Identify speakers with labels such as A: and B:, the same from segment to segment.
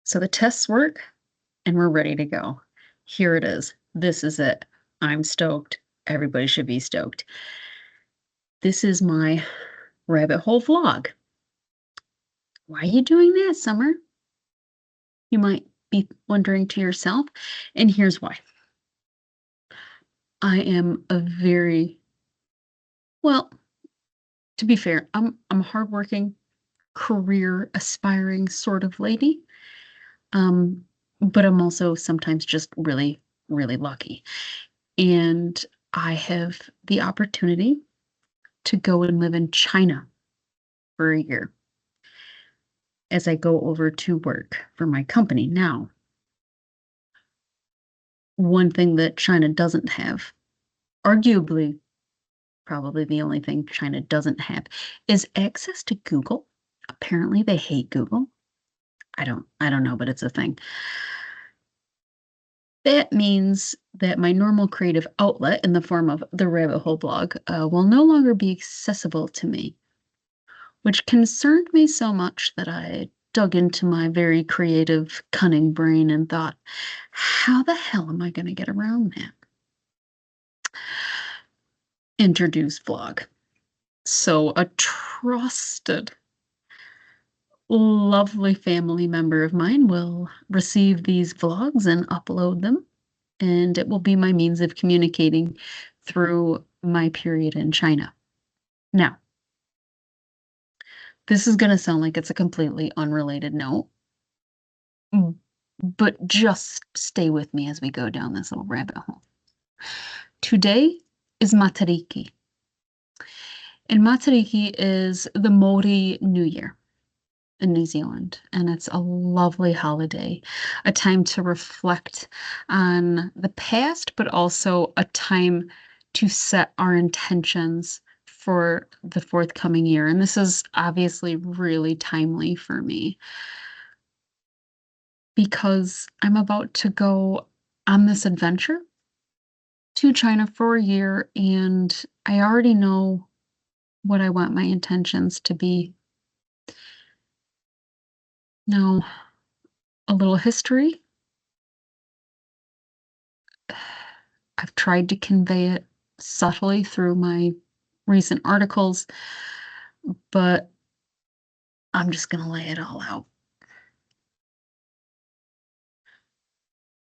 A: So the tests work and we're ready to go. Here it is. This is it. I'm stoked. Everybody should be stoked. This is my rabbit hole vlog. Why are you doing that, Summer? You might be wondering to yourself, and here's why. I am a very, well, to be fair, I'm a hardworking, career aspiring sort of lady. But I'm also sometimes just really, really lucky. And I have the opportunity to go and live in China for a year as I go over to work for my company. Now, one thing that China doesn't have, arguably, probably the only thing China doesn't have, is access to Google. Apparently, they hate Google. I don't know, but it's a thing. That means that my normal creative outlet in the form of the Rabbit Hole blog will no longer be accessible to me, which concerned me so much that I dug into my very creative, cunning brain and thought, how the hell am I going to get around that? Introduce vlog. So a trusted, lovely family member of mine will receive these vlogs and upload them, and it will be my means of communicating through my period in China. Now, this is going to sound like it's a completely unrelated note, but just stay with me as we go down this little rabbit hole. Today is Matariki. And Matariki is the Maori New Year in New Zealand. And it's a lovely holiday, a time to reflect on the past, but also a time to set our intentions for the forthcoming year. And this is obviously really timely for me because I'm about to go on this adventure to China for a year, and I already know what I want my intentions to be. Now, a little history. I've tried to convey it subtly through my recent articles, but I'm just going to lay it all out.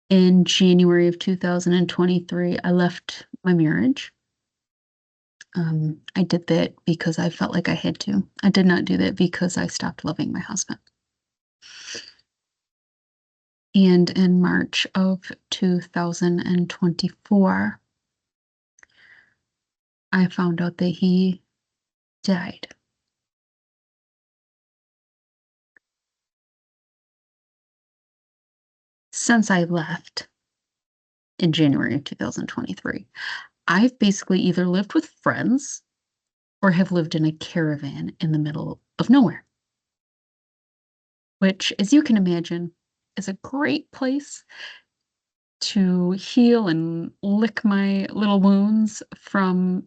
A: In January of 2023, I left my marriage. I did that because I felt like I had to. I did not do that because I stopped loving my husband. And in March of 2024, I found out that he died. Since I left in January of 2023, I've basically either lived with friends or have lived in a caravan in the middle of nowhere, which, as you can imagine, is a great place to heal and lick my little wounds from,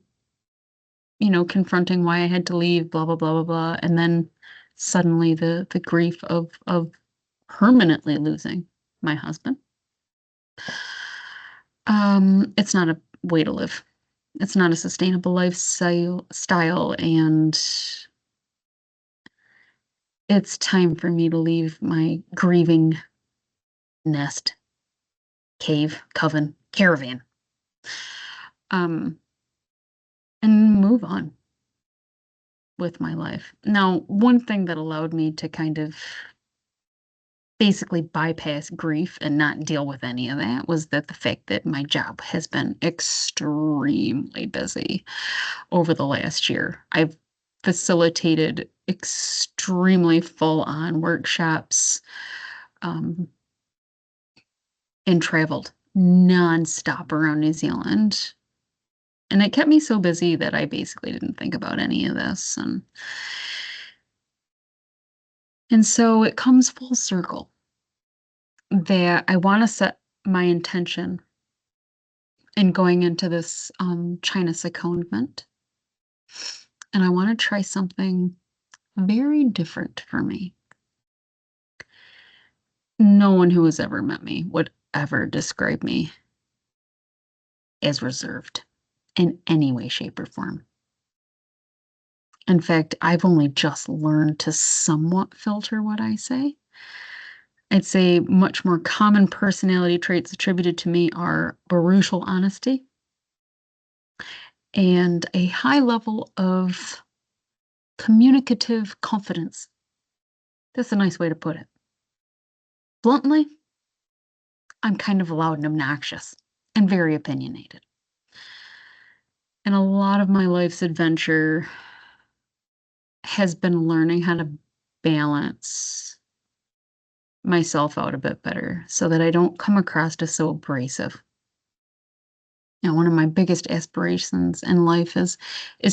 A: confronting why I had to leave, blah, blah, blah, blah, blah. And then suddenly the grief of permanently losing my husband. It's not a way to live. It's not a sustainable lifestyle, and it's time for me to leave my grieving nest, cave, coven, caravan, and move on with my life. Now, one thing that allowed me to kind of basically bypass grief and not deal with any of that was that the fact that my job has been extremely busy over the last year. I've facilitated extremely full-on workshops, and traveled nonstop around New Zealand. And it kept me so busy that I basically didn't think about any of this. And so it comes full circle that I want to set my intention in going into this China secondment. And I want to try something very different for me. No one who has ever met me would ever describe me as reserved in any way, shape, or form. In fact, I've only just learned to somewhat filter what I say. I'd say much more common personality traits attributed to me are brutal honesty and a high level of communicative confidence. That's a nice way to put it. Bluntly, I'm kind of loud and obnoxious and very opinionated. And a lot of my life's adventure has been learning how to balance myself out a bit better so that I don't come across as so abrasive. One of my biggest aspirations in life is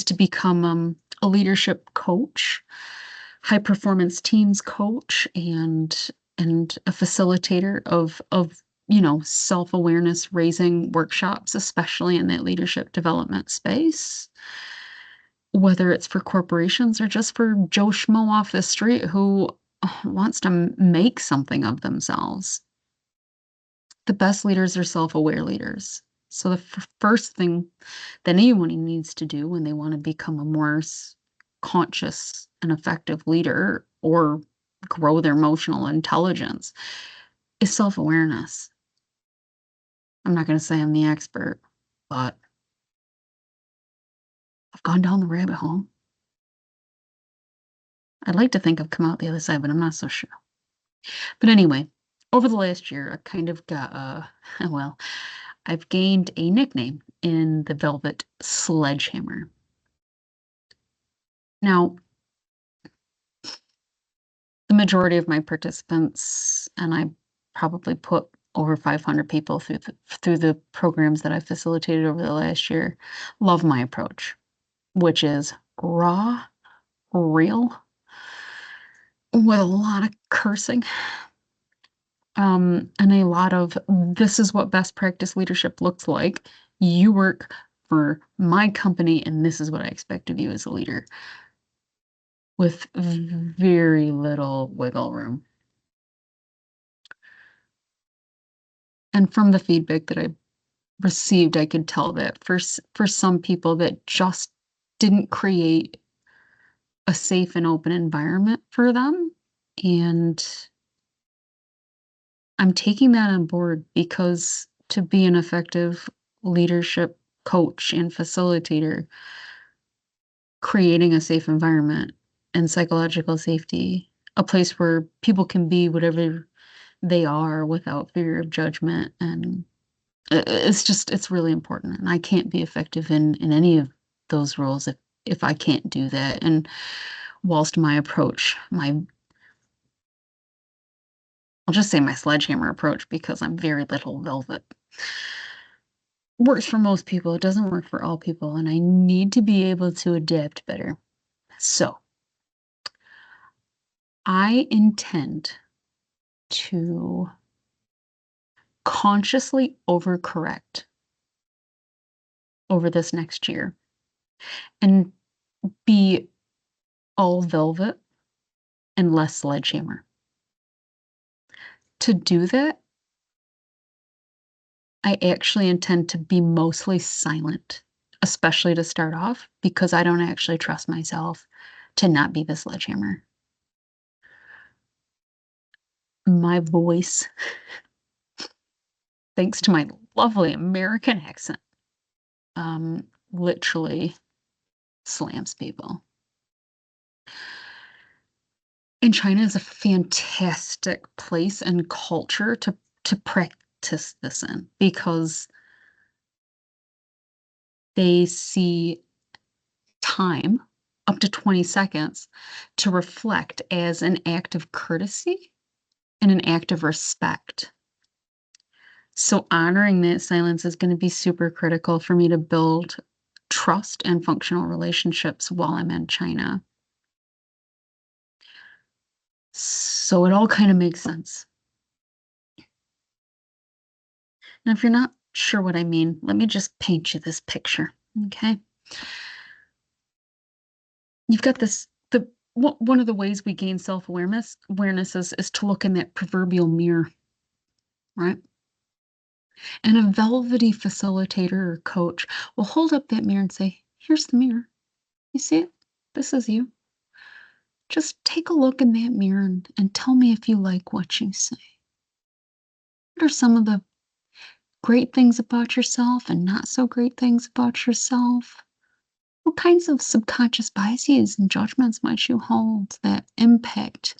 A: to become a leadership coach, high performance teams coach, and a facilitator of self awareness raising workshops, especially in that leadership development space. Whether it's for corporations or just for Joe Schmo off the street who wants to make something of themselves. The best leaders are self-aware leaders. So the first thing that anyone needs to do when they want to become a more conscious and effective leader or grow their emotional intelligence is self-awareness. I'm not going to say I'm the expert, but I've gone down the rabbit hole. I'd like to think I've come out the other side, but I'm not so sure. But anyway, over the last year, I kind of got well, I've gained a nickname in the Velvet Sledgehammer. Now, the majority of my participants, and I probably put over 500 people through the programs that I facilitated over the last year, love my approach, which is raw, real, with a lot of cursing, and a lot of this is what best practice leadership looks like. You work for my company, and this is what I expect of you as a leader, with very little wiggle room. And from the feedback that I received, I could tell that for some people that just didn't create a safe and open environment for them. And I'm taking that on board because to be an effective leadership coach and facilitator, creating a safe environment and psychological safety, a place where people can be whatever they are without fear of judgment. And it's really important. And I can't be effective in any of those roles if I can't do that. And whilst my approach, I'll just say my sledgehammer approach because I'm very little velvet, works for most people. It doesn't work for all people. And I need to be able to adapt better. So I intend to consciously overcorrect over this next year and be all velvet and less sledgehammer. To do that, I actually intend to be mostly silent, especially to start off, because I don't actually trust myself to not be the sledgehammer. My voice, thanks to my lovely American accent, literally slams people. And China is a fantastic place and culture to practice this in because they see time up to 20 seconds to reflect as an act of courtesy and an act of respect. So honoring that silence is going to be super critical for me to build trust and functional relationships while I'm in China. So it all kind of makes sense. Now, if you're not sure what I mean, let me just paint you this picture, okay? You've got the one of the ways we gain self-awareness is to look in that proverbial mirror, right? And a velvety facilitator or coach will hold up that mirror and say, "Here's the mirror. You see it? This is you. Just take a look in that mirror and tell me if you like what you see. What are some of the great things about yourself and not so great things about yourself? What kinds of subconscious biases and judgments might you hold that impact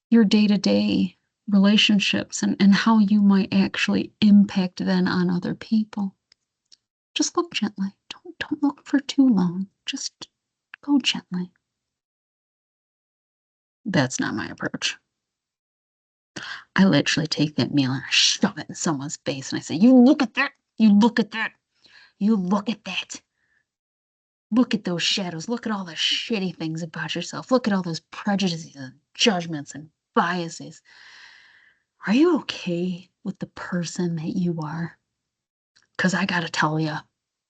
A: your day to day relationships and how you might actually impact then on other people?" Just look gently. Don't look for too long. Just go gently. That's not my approach. I literally take that meal and I shove it in someone's face and I say, "You look at that. You look at that. You look at that. Look at those shadows. Look at all the shitty things about yourself. Look at all those prejudices and judgments and biases. Are you okay with the person that you are? Because I got to tell you,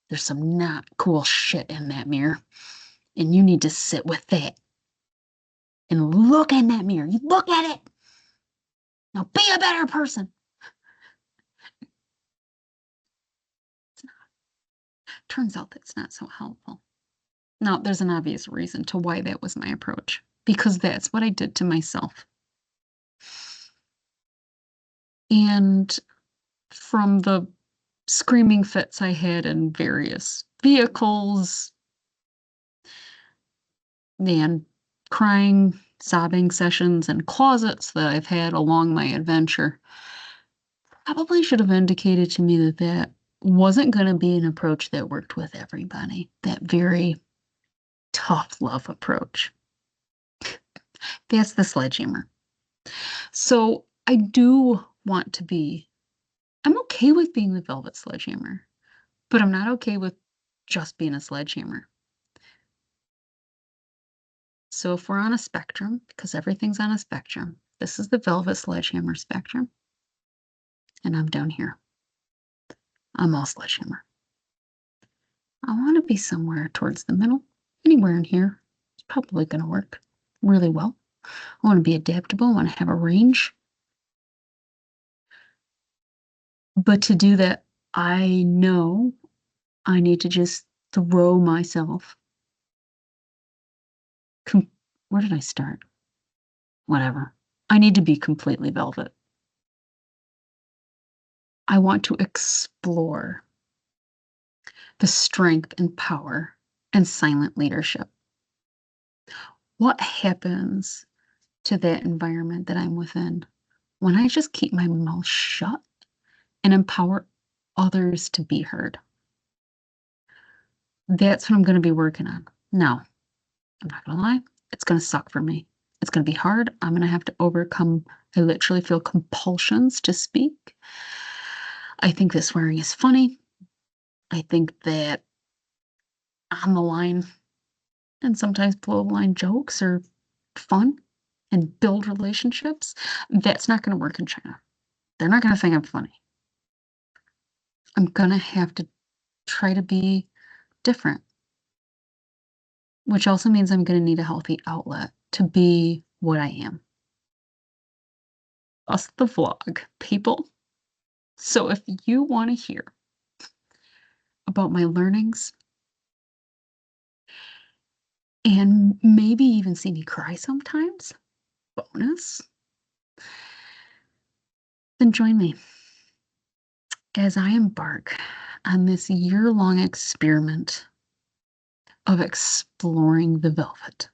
A: there's some not cool shit in that mirror. And you need to sit with that and look in that mirror. You look at it. Now be a better person." Turns out that's not so helpful. Now, there's an obvious reason to why that was my approach, because that's what I did to myself. And from the screaming fits I had in various vehicles and crying, sobbing sessions and closets that I've had along my adventure, probably should have indicated to me that that wasn't going to be an approach that worked with everybody. That very tough love approach. That's the sledgehammer. So I do want to be, I'm okay with being the velvet sledgehammer, but I'm not okay with just being a sledgehammer. So if we're on a spectrum, because everything's on a spectrum, this is the velvet sledgehammer spectrum, and I'm down here. I'm all sledgehammer. I want to be somewhere towards the middle. Anywhere in here is probably going to work really well. I want to be adaptable. I want to have a range. But to do that, I know I need to just throw myself. Where did I start? Whatever. I need to be completely velvet. I want to explore the strength and power and silent leadership. What happens to that environment that I'm within when I just keep my mouth shut and empower others to be heard? That's what I'm going to be working on. Now, I'm not going to lie, it's going to suck for me. It's going to be hard. I'm going to have to overcome, I literally feel compulsions to speak. I think that swearing is funny. I think that on the line and sometimes below the line jokes are fun and build relationships. That's not going to work in China. They're not going to think I'm funny. I'm going to have to try to be different, which also means I'm going to need a healthy outlet to be what I am. Us the vlog, people. So if you want to hear about my learnings and maybe even see me cry sometimes, bonus, then join me as I embark on this year-long experiment of exploring the velvet.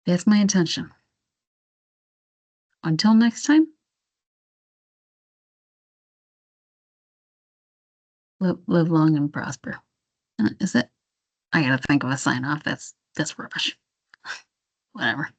A: That's my intention. Until next time, live long and prosper. Is it? I gotta think of a sign off. That's rubbish. Whatever.